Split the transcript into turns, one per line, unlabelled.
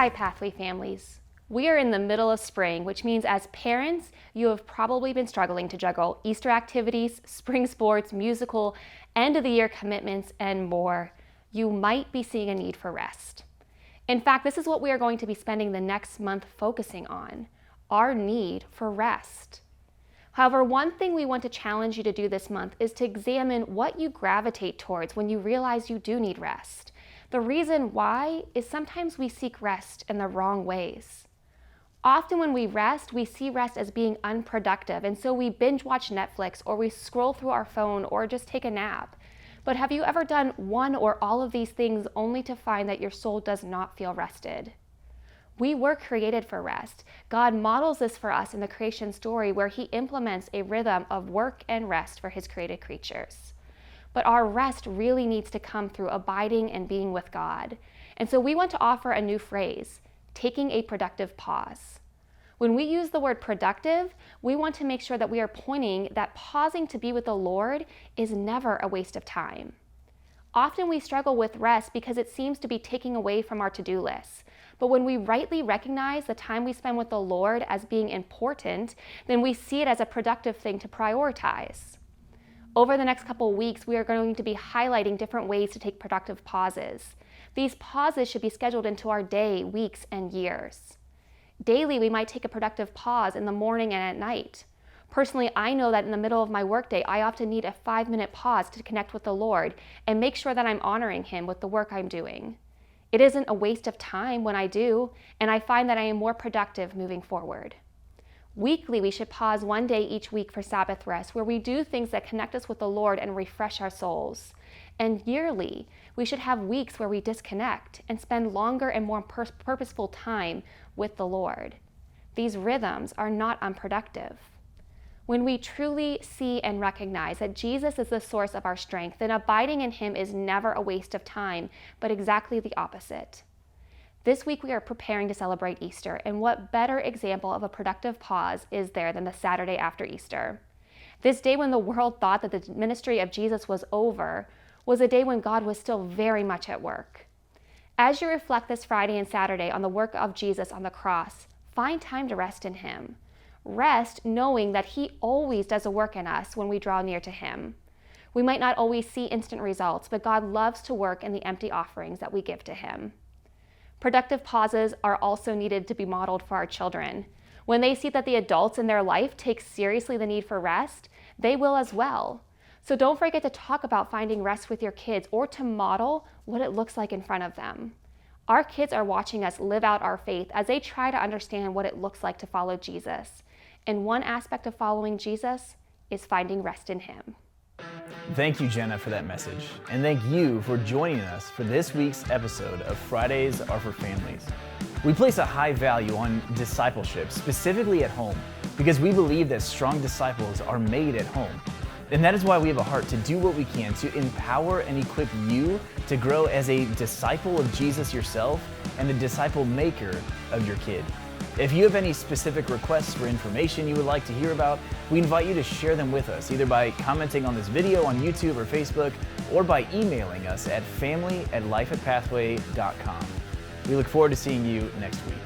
Hi, Pathway families. We are in the middle of spring, which means as parents, you have probably been struggling to juggle Easter activities, spring sports, musical, end of the year commitments, and more. You might be seeing a need for rest. In fact, this is what we are going to be spending the next month focusing on, our need for rest. However, one thing we want to challenge you to do this month is to examine what you gravitate towards when you realize you do need rest. The reason why is sometimes we seek rest in the wrong ways. Often when we rest, we see rest as being unproductive, and so we binge watch Netflix, or we scroll through our phone, or just take a nap. But have you ever done one or all of these things only to find that your soul does not feel rested? We were created for rest. God models this for us in the creation story, where He implements a rhythm of work and rest for His created creatures. But our rest really needs to come through abiding and being with God. And so we want to offer a new phrase, taking a productive pause. When we use the word productive, we want to make sure that we are pointing that pausing to be with the Lord is never a waste of time. Often we struggle with rest because it seems to be taking away from our to-do lists. But when we rightly recognize the time we spend with the Lord as being important, then we see it as a productive thing to prioritize. Over the next couple of weeks, we are going to be highlighting different ways to take productive pauses. These pauses should be scheduled into our day, weeks, and years. Daily, we might take a productive pause in the morning and at night. Personally, I know that in the middle of my workday, I often need a 5-minute pause to connect with the Lord and make sure that I'm honoring Him with the work I'm doing. It isn't a waste of time when I do, and I find that I am more productive moving forward. Weekly, we should pause one day each week for Sabbath rest, where we do things that connect us with the Lord and refresh our souls. And yearly, we should have weeks where we disconnect and spend longer and more purposeful time with the Lord. These rhythms are not unproductive. When we truly see and recognize that Jesus is the source of our strength, then abiding in Him is never a waste of time, but exactly the opposite. This week we are preparing to celebrate Easter, and what better example of a productive pause is there than the Saturday after Easter? This day when the world thought that the ministry of Jesus was over was a day when God was still very much at work. As you reflect this Friday and Saturday on the work of Jesus on the cross, find time to rest in Him. Rest knowing that He always does a work in us when we draw near to Him. We might not always see instant results, but God loves to work in the empty offerings that we give to Him. Productive pauses are also needed to be modeled for our children. When they see that the adults in their life take seriously the need for rest, they will as well. So don't forget to talk about finding rest with your kids or to model what it looks like in front of them. Our kids are watching us live out our faith as they try to understand what it looks like to follow Jesus. And one aspect of following Jesus is finding rest in Him.
Thank you, Jenna, for that message. And thank you for joining us for this week's episode of Fridays Are for Families. We place a high value on discipleship, specifically at home, because we believe that strong disciples are made at home. And that is why we have a heart to do what we can to empower and equip you to grow as a disciple of Jesus yourself and a disciple maker of your kid. If you have any specific requests for information you would like to hear about, we invite you to share them with us, either by commenting on this video on YouTube or Facebook, or by emailing us at family@lifeatpathway.com. We look forward to seeing you next week.